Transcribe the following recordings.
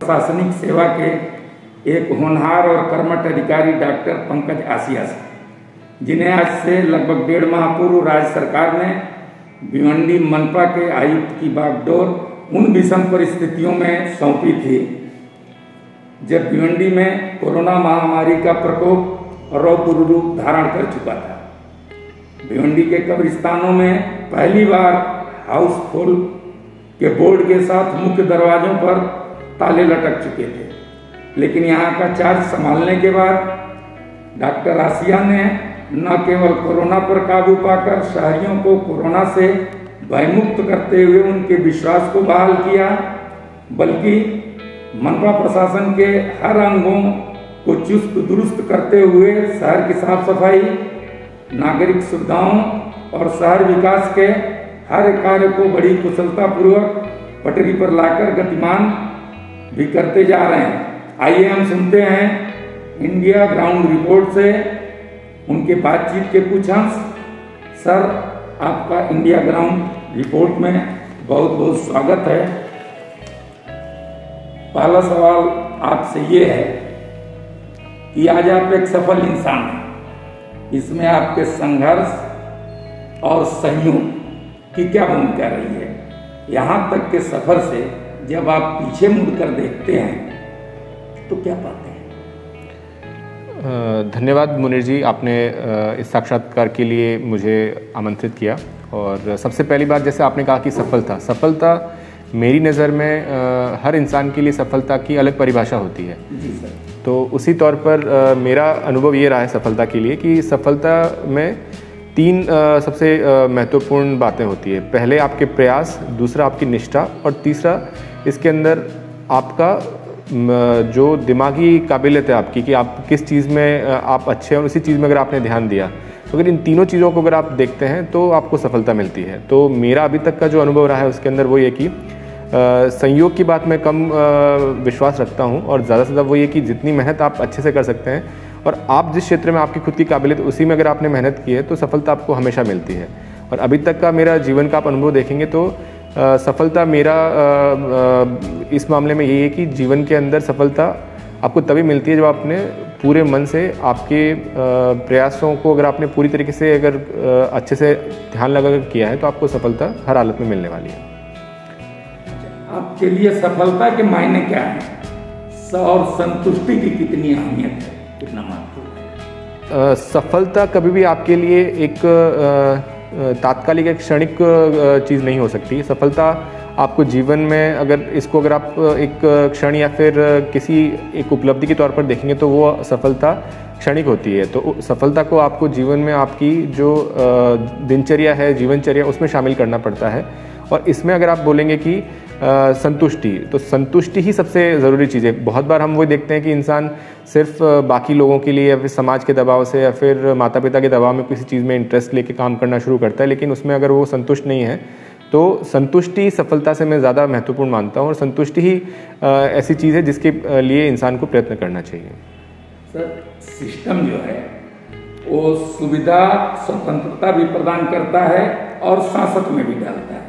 प्रशासनिक सेवा के एक होनहार और कर्मठ अधिकारी डॉक्टर पंकज आसिया से, जिन्हें आज से लगभग 1.5 माह पूर्व राज्य सरकार ने भिवंडी मनपा के आयुक्त की बागडोर उन विषम परिस्थितियों में सौंपी थी जब भिवंडी में कोरोना महामारी का प्रकोप रौद्र रूप धारण कर चुका था। भिवंडी के कब्रिस्तानों में पहली बार हाउसफुल के बोर्ड के साथ मुख्य दरवाजों पर ताले लटक चुके थे, लेकिन यहाँ का चार्ज संभालने के बाद डॉक्टर आसिया ने न केवल कोरोना पर काबू पाकर शहरियों को कोरोना से भयमुक्त करते हुए उनके विश्वास को बहाल किया, बल्कि मनपा प्रशासन के हर अंगों को चुस्त दुरुस्त करते हुए शहर की साफ सफाई, नागरिक सुविधाओं और शहर विकास के हर कार्य को बड़ी कुशलतापूर्वक पटरी पर लाकर गतिमान भी करते जा रहे हैं। आइए हम सुनते हैं इंडिया ग्राउंड रिपोर्ट से उनके बातचीत के कुछ अंश। सर, आपका इंडिया ग्राउंड रिपोर्ट में बहुत बहुत स्वागत है। पहला सवाल आपसे ये है कि आज आप एक सफल इंसान हैं, इसमें आपके संघर्ष और संयोग की क्या भूमिका रही है? यहाँ तक के सफर से जब आप पीछे मुड़कर देखते हैं तो क्या पाते हैं? धन्यवाद मुनीर जी, आपने इस साक्षात्कार के लिए मुझे आमंत्रित किया। और सबसे पहली बात, जैसे आपने कहा कि सफलता मेरी नज़र में हर इंसान के लिए सफलता की अलग परिभाषा होती है। जी सर। तो उसी तौर पर मेरा अनुभव ये रहा है सफलता के लिए कि सफलता में 3 सबसे महत्वपूर्ण बातें होती है। पहले आपके प्रयास, दूसरा आपकी निष्ठा और तीसरा इसके अंदर आपका जो दिमागी काबिलियत है आपकी कि आप किस चीज़ में आप अच्छे हैं और उसी चीज़ में अगर आपने ध्यान दिया तो अगर इन तीनों चीज़ों को अगर आप देखते हैं तो आपको सफलता मिलती है। तो मेरा अभी तक का जो अनुभव रहा है उसके अंदर वो ये कि संयोग की बात मैं कम विश्वास रखता हूँ और ज़्यादा से ज़्यादा वो ये कि जितनी मेहनत आप अच्छे से कर सकते हैं और आप जिस क्षेत्र में आपकी खुद की काबिलियत उसी में अगर आपने मेहनत की है तो सफलता आपको हमेशा मिलती है। और अभी तक का मेरा जीवन का आप अनुभव देखेंगे तो सफलता मेरा इस मामले में यही है कि जीवन के अंदर सफलता आपको तभी मिलती है जब आपने पूरे मन से आपके प्रयासों को अगर आपने पूरी तरीके से अगर अच्छे से ध्यान लगा कर किया है तो आपको सफलता हर हालत में मिलने वाली है। आपके लिए सफलता के मायने क्या हैं और संतुष्टि की कितनी अहमियत है, कितना महत्व है? सफलता कभी भी आपके लिए एक तात्कालिक एक क्षणिक चीज़ नहीं हो सकती। सफलता आपको जीवन में अगर आप एक क्षण या फिर किसी एक उपलब्धि के तौर पर देखेंगे तो वो सफलता क्षणिक होती है। तो सफलता को आपको जीवन में आपकी जो दिनचर्या है, जीवनचर्या, उसमें शामिल करना पड़ता है। और इसमें अगर आप बोलेंगे कि संतुष्टि, तो संतुष्टि ही सबसे ज़रूरी चीज़ है। बहुत बार हम वो देखते हैं कि इंसान सिर्फ बाकी लोगों के लिए या फिर समाज के दबाव से या फिर माता पिता के दबाव में किसी चीज़ में इंटरेस्ट लेके काम करना शुरू करता है, लेकिन उसमें अगर वो संतुष्ट नहीं है तो संतुष्टि सफलता से मैं ज़्यादा महत्वपूर्ण मानता हूँ। और संतुष्टि ही ऐसी चीज़ है जिसके लिए इंसान को प्रयत्न करना चाहिए। सर, सिस्टम जो है वो सुविधा, स्वतंत्रता भी प्रदान करता है और शासक में भी डालता है।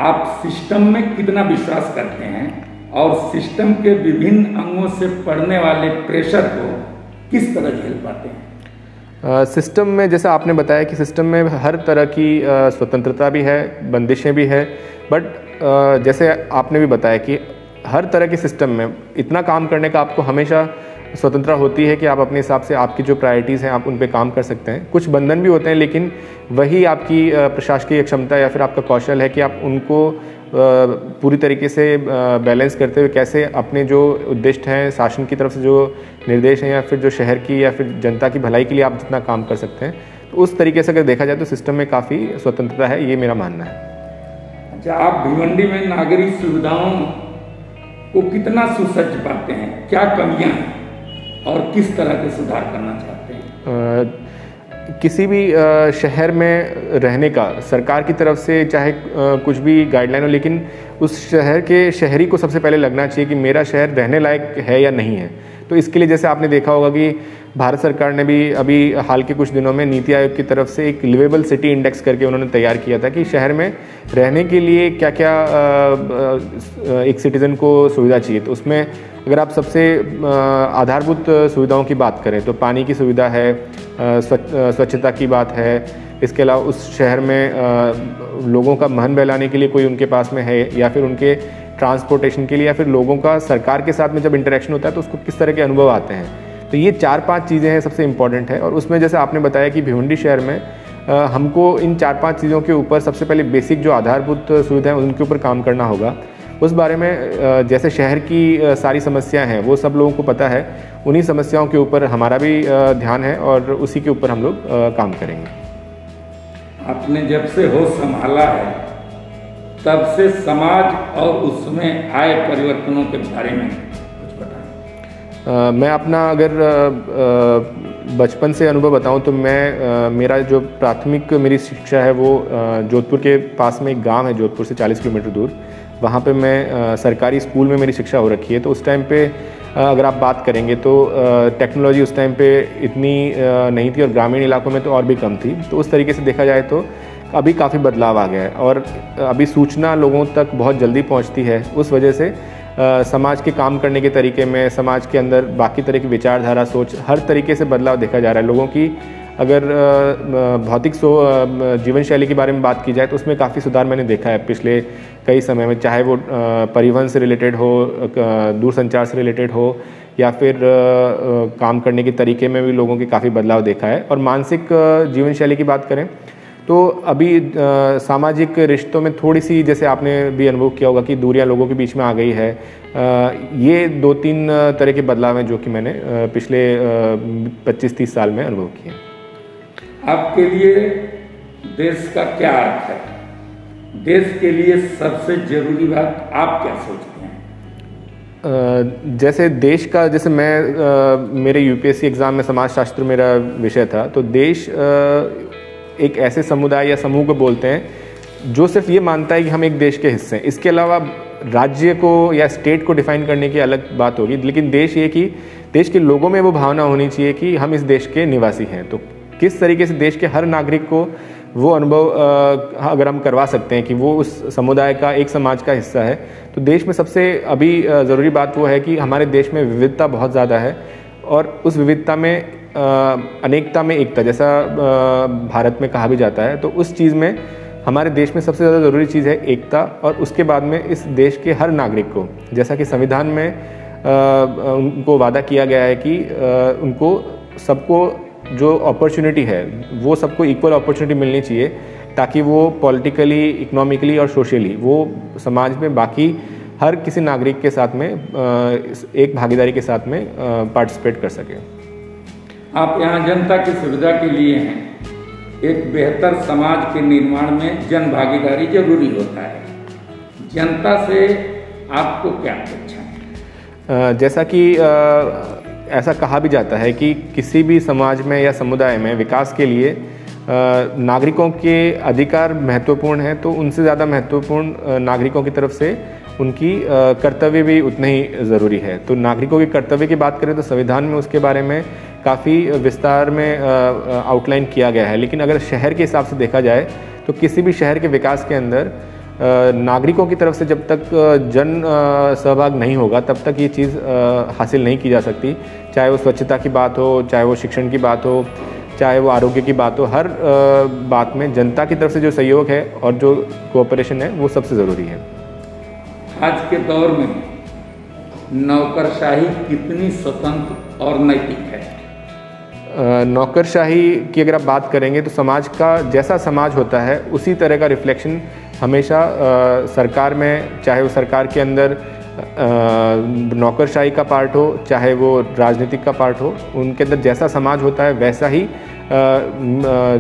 आप सिस्टम में कितना विश्वास करते हैं और सिस्टम के विभिन्न अंगों से पड़ने वाले प्रेशर को किस तरह झेल पाते हैं? सिस्टम में, जैसे आपने बताया कि सिस्टम में हर तरह की स्वतंत्रता भी है, बंदिशें भी है, बट जैसे आपने भी बताया कि हर तरह के सिस्टम में इतना काम करने का आपको हमेशा स्वतंत्रता होती है कि आप अपने हिसाब से आपकी जो प्रायोरिटीज़ हैं आप उन पे काम कर सकते हैं। कुछ बंधन भी होते हैं, लेकिन वही आपकी प्रशासकीय क्षमता या फिर आपका कौशल है कि आप उनको पूरी तरीके से बैलेंस करते हुए कैसे अपने जो उद्देश्य हैं, शासन की तरफ से जो निर्देश हैं या फिर जो शहर की या फिर जनता की भलाई के लिए आप जितना काम कर सकते हैं, तो उस तरीके से अगर देखा जाए तो सिस्टम में काफ़ी स्वतंत्रता है, ये मेरा मानना है। अच्छा, आप भिवंडी में नागरिक सुविधाओं को कितना सुसज्ज पाते हैं? क्या कमियां हैं और किस तरह के सुधार करना चाहते हैं? किसी भी शहर में रहने का सरकार की तरफ से चाहे कुछ भी गाइडलाइन हो, लेकिन उस शहर के शहरी को सबसे पहले लगना चाहिए कि मेरा शहर रहने लायक है या नहीं है। तो इसके लिए जैसे आपने देखा होगा कि भारत सरकार ने भी अभी हाल के कुछ दिनों में नीति आयोग की तरफ से एक लिवेबल सिटी इंडेक्स करके उन्होंने तैयार किया था कि शहर में रहने के लिए क्या क्या एक सिटीज़न को सुविधा चाहिए। तो उसमें अगर आप सबसे आधारभूत सुविधाओं की बात करें तो पानी की सुविधा है, स्वच्छता की बात है, इसके अलावा उस शहर में लोगों का मन बहलाने के लिए कोई उनके पास में है, या फिर उनके ट्रांसपोर्टेशन के लिए, या फिर लोगों का सरकार के साथ में जब इंटरेक्शन होता है तो उसको किस तरह के अनुभव आते हैं। तो ये 4-5 चीज़ें हैं सबसे इम्पॉर्टेंट है। और उसमें जैसे आपने बताया कि भिवंडी शहर में हमको इन 4-5 चीज़ों के ऊपर सबसे पहले बेसिक जो आधारभूत सुविधाएं उनके ऊपर काम करना होगा। उस बारे में जैसे शहर की सारी समस्याएं हैं वो सब लोगों को पता है, उन्हीं समस्याओं के ऊपर हमारा भी ध्यान है और उसी के ऊपर हम लोग काम करेंगे। आपने जब से होश संभाला है तब से समाज और उसमें आए परिवर्तनों के बारे में कुछ बताएं। मैं अपना अगर बचपन से अनुभव बताऊं तो मेरा जो प्राथमिक मेरी शिक्षा है वो जोधपुर के पास में एक गांव है, जोधपुर से 40 किलोमीटर दूर, वहाँ पे मैं सरकारी स्कूल में मेरी शिक्षा हो रखी है। तो उस टाइम पे अगर आप बात करेंगे तो टेक्नोलॉजी उस टाइम पे इतनी नहीं थी और ग्रामीण इलाकों में तो और भी कम थी। तो उस तरीके से देखा जाए तो अभी काफ़ी बदलाव आ गया है और अभी सूचना लोगों तक बहुत जल्दी पहुंचती है। उस वजह से समाज के काम करने के तरीके में, समाज के अंदर बाकी तरह की विचारधारा, सोच, हर तरीके से बदलाव देखा जा रहा है। लोगों की अगर भौतिक जीवन शैली के बारे में बात की जाए तो उसमें काफ़ी सुधार मैंने देखा है पिछले कई समय में, चाहे वो परिवहन से रिलेटेड हो, दूरसंचार से रिलेटेड हो, या फिर काम करने के तरीके में भी लोगों के काफ़ी बदलाव देखा है। और मानसिक जीवन शैली की बात करें तो अभी सामाजिक रिश्तों में थोड़ी सी, जैसे आपने भी अनुभव किया होगा कि दूरियां लोगों के बीच में आ गई है। ये 2-3 तरह के बदलाव हैं जो कि मैंने पिछले 25-30 साल में अनुभव किए। आपके लिए देश का क्या अर्थ है? देश के लिए सबसे जरूरी बात आप क्या सोचते हैं? जैसे देश का, जैसे मेरे यूपीएससी एग्ज़ाम में समाजशास्त्र मेरा विषय था, तो देश एक ऐसे समुदाय या समूह को बोलते हैं जो सिर्फ ये मानता है कि हम एक देश के हिस्से हैं। इसके अलावा राज्य को या स्टेट को डिफाइन करने की अलग बात होगी, लेकिन देश ये कि देश के लोगों में वो भावना होनी चाहिए कि हम इस देश के निवासी हैं। तो किस तरीके से देश के हर नागरिक को वो अनुभव अगर हम करवा सकते हैं कि वो उस समुदाय का, एक समाज का हिस्सा है, तो देश में सबसे अभी ज़रूरी बात वो है कि हमारे देश में विविधता बहुत ज़्यादा है और उस विविधता में अनेकता में एकता, जैसा भारत में कहा भी जाता है। तो उस चीज़ में हमारे देश में सबसे ज़्यादा ज़रूरी चीज़ है एकता, और उसके बाद में इस देश के हर नागरिक को, जैसा कि संविधान में उनको वादा किया गया है कि उनको सबको जो अपॉर्चुनिटी है वो सबको इक्वल अपॉर्चुनिटी मिलनी चाहिए, ताकि वो पॉलिटिकली, इकोनॉमिकली और सोशली वो समाज में बाकी हर किसी नागरिक के साथ में एक भागीदारी के साथ में पार्टिसिपेट कर सके। आप यहाँ जनता की सुविधा के लिए हैं। एक बेहतर समाज के निर्माण में जन भागीदारी जरूरी होता है। जनता से आपको क्या अपेक्षा है? जैसा कि ऐसा कहा भी जाता है कि किसी भी समाज में या समुदाय में विकास के लिए नागरिकों के अधिकार महत्वपूर्ण हैं, तो उनसे ज़्यादा महत्वपूर्ण नागरिकों की तरफ से उनकी कर्तव्य भी उतने ही ज़रूरी है। तो नागरिकों के कर्तव्य की बात करें तो संविधान में उसके बारे में काफ़ी विस्तार में आउटलाइन किया गया है। लेकिन अगर शहर के हिसाब से देखा जाए तो किसी भी शहर के विकास के अंदर नागरिकों की तरफ से जब तक जन सहभाग नहीं होगा तब तक ये चीज़ हासिल नहीं की जा सकती। चाहे वो स्वच्छता की बात हो, चाहे वो शिक्षण की बात हो, चाहे वो आरोग्य की बात हो, हर बात में जनता की तरफ से जो सहयोग है और जो कोऑपरेशन है वो सबसे ज़रूरी है। आज के दौर में नौकरशाही कितनी स्वतंत्र और नैतिक है? नौकरशाही की अगर आप बात करेंगे तो समाज का, जैसा समाज होता है उसी तरह का रिफ्लेक्शन हमेशा सरकार में, चाहे वो सरकार के अंदर नौकरशाही का पार्ट हो, चाहे वो राजनीतिक का पार्ट हो, उनके अंदर जैसा समाज होता है वैसा ही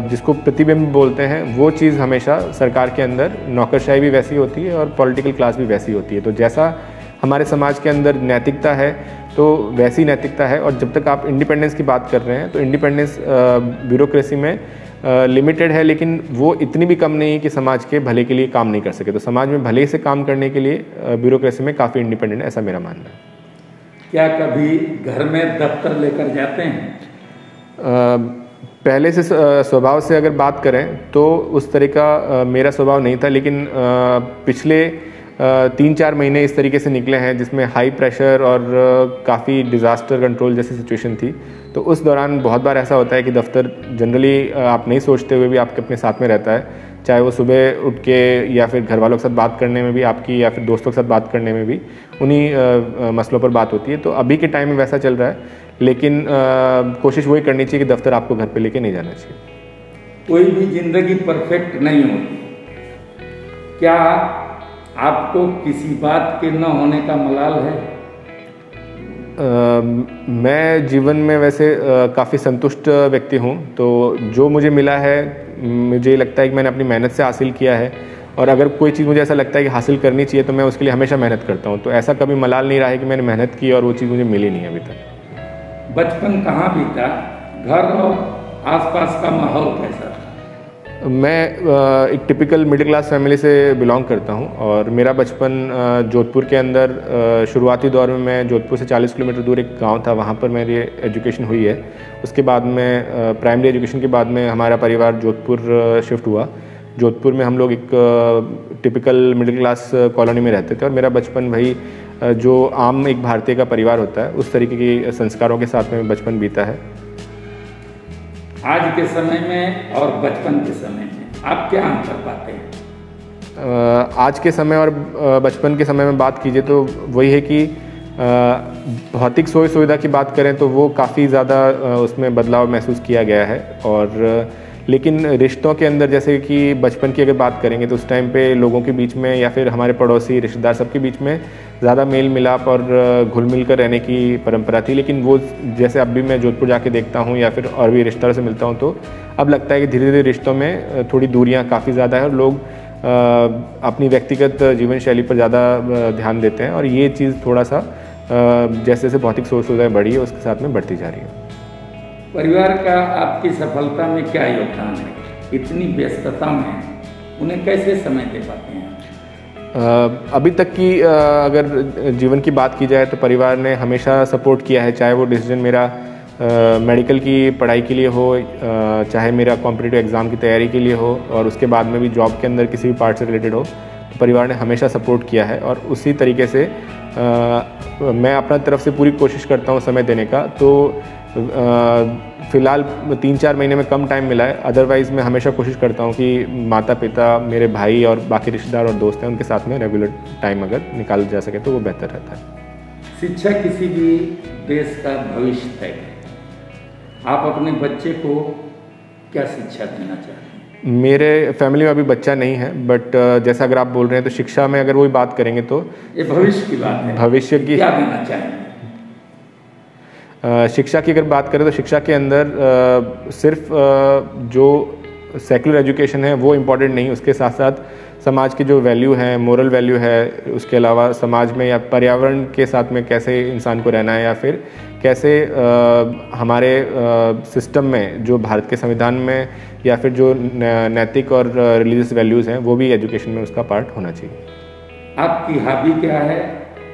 जिसको प्रतिबिंब बोलते हैं वो चीज़ हमेशा सरकार के अंदर, नौकरशाही भी वैसी होती है और पॉलिटिकल क्लास भी वैसी होती है। तो जैसा हमारे समाज के अंदर नैतिकता है तो वैसी नैतिकता है। और जब तक आप इंडिपेंडेंस की बात कर रहे हैं तो इंडिपेंडेंस ब्यूरोक्रेसी में लिमिटेड है, लेकिन वो इतनी भी कम नहीं है कि समाज के भले के लिए काम नहीं कर सके। तो समाज में भले से काम करने के लिए ब्यूरोक्रेसी में काफ़ी इंडिपेंडेंट है, ऐसा मेरा मानना है। क्या कभी घर में दफ्तर लेकर जाते हैं? पहले से स्वभाव से अगर बात करें तो उस तरह का मेरा स्वभाव नहीं था, लेकिन पिछले 3-4 महीने इस तरीके से निकले हैं जिसमें हाई प्रेशर और काफ़ी डिज़ास्टर कंट्रोल जैसी सिचुएशन थी। तो उस दौरान बहुत बार ऐसा होता है कि दफ्तर जनरली आप नहीं सोचते हुए भी आपके अपने साथ में रहता है, चाहे वो सुबह उठ के या फिर घर वालों के साथ बात करने में भी आपकी, या फिर दोस्तों के साथ बात करने में भी उन्हीं मसलों पर बात होती है। तो अभी के टाइम में वैसा चल रहा है, लेकिन कोशिश वही करनी चाहिए कि दफ्तर आपको घर पे लेके नहीं जाना चाहिए। कोई भी जिंदगी परफेक्ट नहीं होती। क्या आपको किसी बात के न होने का मलाल है? मैं जीवन में वैसे काफ़ी संतुष्ट व्यक्ति हूँ। तो जो मुझे मिला है, मुझे लगता है कि मैंने अपनी मेहनत से हासिल किया है, और अगर कोई चीज़ मुझे ऐसा लगता है कि हासिल करनी चाहिए तो मैं उसके लिए हमेशा मेहनत करता हूँ। तो ऐसा कभी मलाल नहीं रहा है कि मैंने मेहनत की और वो चीज़ मुझे मिली नहीं अभी तक। बचपन कहाँ बीता? घर और आसपास का माहौल कैसा था? मैं एक टिपिकल मिडिल क्लास फैमिली से बिलोंग करता हूं, और मेरा बचपन जोधपुर के अंदर शुरुआती दौर में मैं जोधपुर से 40 किलोमीटर दूर एक गांव था, वहां पर मेरी एजुकेशन हुई है। उसके बाद में प्राइमरी एजुकेशन के बाद में हमारा परिवार जोधपुर शिफ्ट हुआ। जोधपुर में हम लोग एक टिपिकल मिडिल क्लास कॉलोनी में रहते थे, और मेरा बचपन वही जो आम एक भारतीय का परिवार होता है उस तरीके के संस्कारों के साथ में बचपन बीता है। आज के समय में और बचपन के समय में आप क्या अंतर पाते हैं? आज के समय और बचपन के समय में बात कीजिए तो वही है कि भौतिक सुविधा की बात करें तो वो काफ़ी ज़्यादा उसमें बदलाव महसूस किया गया है। और लेकिन रिश्तों के अंदर, जैसे कि बचपन की अगर बात करेंगे तो उस टाइम पे लोगों के बीच में या फिर हमारे पड़ोसी रिश्तेदार सबके बीच में ज़्यादा मेल मिलाप और घुल मिल कर रहने की परंपरा थी। लेकिन वो जैसे अब भी मैं जोधपुर जाके देखता हूँ या फिर और भी रिश्तेदारों से मिलता हूँ, तो अब लगता है कि धीरे धीरे रिश्तों में थोड़ी दूरियाँ काफ़ी ज़्यादा है और लोग अपनी व्यक्तिगत जीवन शैली पर ज़्यादा ध्यान देते हैं। और ये चीज़ थोड़ा सा जैसे जैसे भौतिक सुविधाएँ बढ़ी है उसके साथ में बढ़ती जा रही है। परिवार का आपकी सफलता में क्या योगदान है? इतनी व्यस्तता में उन्हें कैसे समय दे पाते हैं? अभी तक की अगर जीवन की बात की जाए तो परिवार ने हमेशा सपोर्ट किया है, चाहे वो डिसीजन मेरा मेडिकल की पढ़ाई के लिए हो, चाहे मेरा कॉम्पिटिटिव एग्ज़ाम की तैयारी के लिए हो, और उसके बाद में भी जॉब के अंदर किसी भी पार्ट से रिलेटेड हो, तो परिवार ने हमेशा सपोर्ट किया है। और उसी तरीके से मैं अपना तरफ से पूरी कोशिश करता हूँ समय देने का। तो फ़िलहाल 3-4 महीने में कम टाइम मिला है, अदरवाइज़ मैं हमेशा कोशिश करता हूँ कि माता पिता, मेरे भाई और बाकी रिश्तेदार और दोस्त हैं उनके साथ में रेगुलर टाइम अगर निकाल जा सके तो वो बेहतर रहता है। शिक्षा किसी भी देश का भविष्य तय है। आप अपने बच्चे को क्या शिक्षा देना चाहते हैं? मेरे फैमिली में अभी बच्चा नहीं है, बट जैसा अगर आप बोल रहे हैं तो शिक्षा में अगर वही बात करेंगे तो ये भविष्य की बात है। भविष्य की क्या देना चाहेंगे? शिक्षा की अगर बात करें तो शिक्षा के अंदर सिर्फ जो सेकुलर एजुकेशन है वो इम्पॉर्टेंट नहीं, उसके साथ साथ समाज की जो वैल्यू है, मोरल वैल्यू है, उसके अलावा समाज में या पर्यावरण के साथ में कैसे इंसान को रहना है, या फिर कैसे हमारे सिस्टम में जो भारत के संविधान में या फिर जो नैतिक और रिलीजियस वैल्यूज़ हैं वो भी एजुकेशन में उसका पार्ट होना चाहिए। आपकी हॉबी क्या है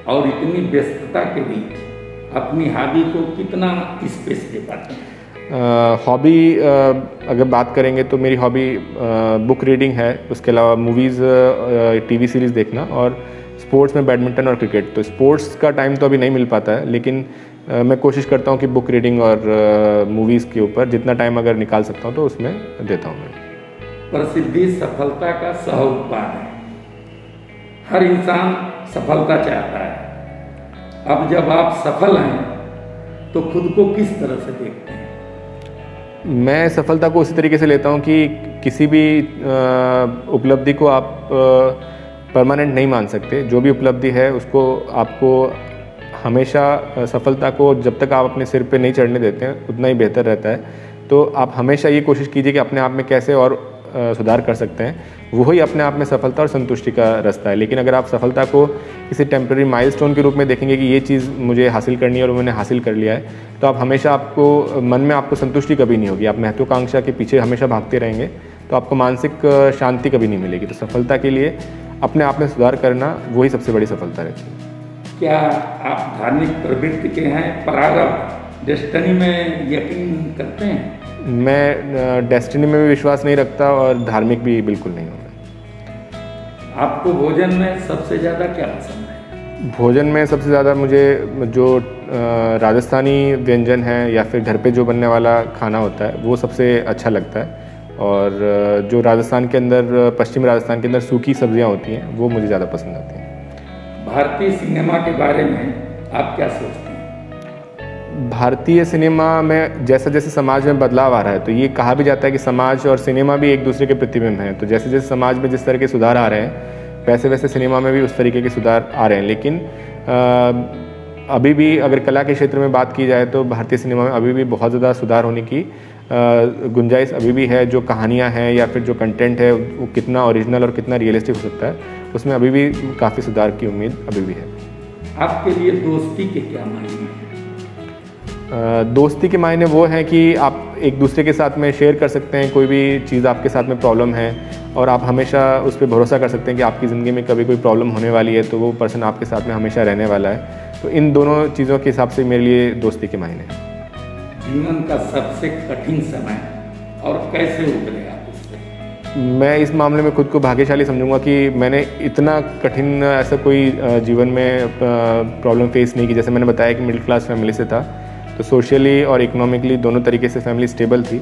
और इतनी व्यस्तता के बीच अपनी हॉबी को कितना स्पेस दे पाते हैं? हॉबी अगर बात करेंगे तो मेरी हॉबी बुक रीडिंग है, उसके अलावा मूवीज़, टीवी सीरीज़ देखना, और स्पोर्ट्स में बैडमिंटन और क्रिकेट। तो स्पोर्ट्स का टाइम तो अभी नहीं मिल पाता है, लेकिन मैं कोशिश करता हूँ कि बुक रीडिंग और मूवीज़ के ऊपर जितना टाइम अगर निकाल सकता हूँ तो उसमें देता हूँ मैं। प्रसिद्धि सफलता का सह उत्पाद है। हर इंसान सफलता चाहता है। अब जब आप सफल हैं तो खुद को किस तरह से देखते हैं? मैं सफलता को उसी तरीके से लेता हूँ कि किसी भी उपलब्धि को आप परमानेंट नहीं मान सकते। जो भी उपलब्धि है उसको आपको हमेशा सफलता को जब तक आप अपने सिर पे नहीं चढ़ने देते हैं उतना ही बेहतर रहता है। तो आप हमेशा ये कोशिश कीजिए कि अपने आप में कैसे और सुधार कर सकते हैं, वही अपने आप में सफलता और संतुष्टि का रास्ता है। लेकिन अगर आप सफलता को किसी टेम्पररी माइलस्टोन के रूप में देखेंगे कि ये चीज़ मुझे हासिल करनी है और मैंने हासिल कर लिया है, तो आप हमेशा आपको मन में आपको संतुष्टि कभी नहीं होगी। आप महत्वाकांक्षा के पीछे हमेशा भागते रहेंगे तो आपको मानसिक शांति कभी नहीं मिलेगी। तो सफलता के लिए अपने आप में सुधार करना वही सबसे बड़ी सफलता रहती है। क्या आप धार्मिक प्रवृत्ति के हैं? प्रारब्ध डेस्टिनी में यकीन करते हैं? मैं डेस्टिनी में भी विश्वास नहीं रखता और धार्मिक भी बिल्कुल नहीं हूँ। आपको भोजन में सबसे ज़्यादा क्या पसंद है? भोजन में सबसे ज़्यादा मुझे जो राजस्थानी व्यंजन है या फिर घर पे जो बनने वाला खाना होता है वो सबसे अच्छा लगता है। और जो राजस्थान के अंदर, पश्चिमी राजस्थान के अंदर सूखी सब्जियां होती हैं वो मुझे ज़्यादा पसंद आती हैं। भारतीय सिनेमा के बारे में आप क्या सोचते हैं? भारतीय सिनेमा में जैसे जैसे समाज में बदलाव आ रहा है तो ये कहा भी जाता है कि समाज और सिनेमा भी एक दूसरे के प्रतिबिंब हैं। तो जैसे जैसे समाज में जिस तरह के सुधार आ रहे हैं वैसे वैसे सिनेमा में भी उस तरीके के सुधार आ रहे हैं। लेकिन अभी भी अगर कला के क्षेत्र में बात की जाए तो भारतीय सिनेमा में अभी भी बहुत ज़्यादा सुधार होने की गुंजाइश अभी भी है। जो कहानियाँ हैं या फिर जो कंटेंट है वो कितना ओरिजिनल और कितना रियलिस्टिक हो सकता है उसमें अभी भी काफ़ी सुधार की उम्मीद अभी भी है। आपके लिए दोस्ती के क्या मायने हैं? दोस्ती के मायने वो हैं कि आप एक दूसरे के साथ में शेयर कर सकते हैं कोई भी चीज़ आपके साथ में प्रॉब्लम है और आप हमेशा उस पर भरोसा कर सकते हैं कि आपकी ज़िंदगी में कभी कोई प्रॉब्लम होने वाली है तो वो पर्सन आपके साथ में हमेशा रहने वाला है। तो इन दोनों चीज़ों के हिसाब से मेरे लिए दोस्ती के मायने हैं। जीवन का सबसे कठिन समय और कैसे उतरे आप उससे? मैं इस मामले में खुद को भाग्यशाली समझूंगा कि मैंने इतना कठिन ऐसा कोई जीवन में प्रॉब्लम फेस नहीं की। जैसे मैंने बताया कि मिडिल क्लास फैमिली से था तो सोशली और इकोनॉमिकली दोनों तरीके से फैमिली स्टेबल थी।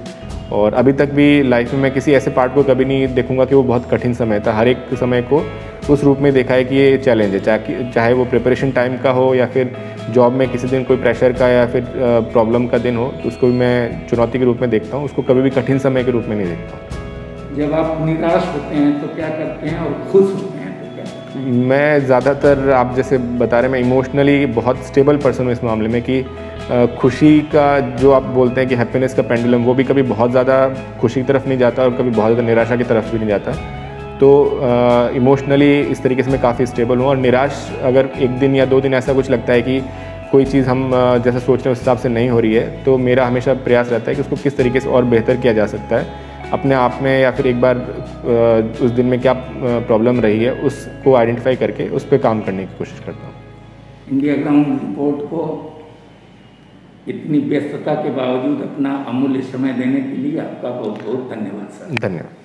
और अभी तक भी लाइफ में मैं किसी ऐसे पार्ट को कभी नहीं देखूंगा कि वो बहुत कठिन समय था। हर एक समय को उस रूप में देखा है कि ये चैलेंज है, चाहे वो प्रिपरेशन टाइम का हो या फिर जॉब में किसी दिन कोई प्रेशर का या फिर प्रॉब्लम का दिन हो तो उसको भी मैं चुनौती के रूप में देखता हूँ, उसको कभी भी कठिन समय के रूप में नहीं देखता हूँ। जब आप निराश होते हैं तो क्या करते हैं और खुश होते हैं तो क्या करते हैं? मैं ज़्यादातर, आप जैसे बता रहे हैं, मैं इमोशनली बहुत स्टेबल पर्सन हूँ इस मामले में कि खुशी का जो आप बोलते हैं कि हैप्पीनेस का पेंडुलम वो भी कभी बहुत ज़्यादा खुशी की तरफ नहीं जाता और कभी बहुत ज़्यादा निराशा की तरफ भी नहीं जाता। तो इमोशनली इस तरीके से मैं काफ़ी स्टेबल हूँ। और निराश अगर एक दिन या 2 दिन ऐसा कुछ लगता है कि कोई चीज़ हम जैसा सोच रहे हैं उस हिसाब से नहीं हो रही है तो मेरा हमेशा प्रयास रहता है कि उसको किस तरीके से और बेहतर किया जा सकता है अपने आप में, या फिर एक बार उस दिन में क्या प्रॉब्लम रही है उसको आइडेंटिफाई करके उस पर काम करने की कोशिश करता हूँ। इंडिया ग्राउंड रिपोर्ट को इतनी व्यस्तता के बावजूद अपना अमूल्य समय देने के लिए आपका बहुत बहुत धन्यवाद सर। धन्यवाद।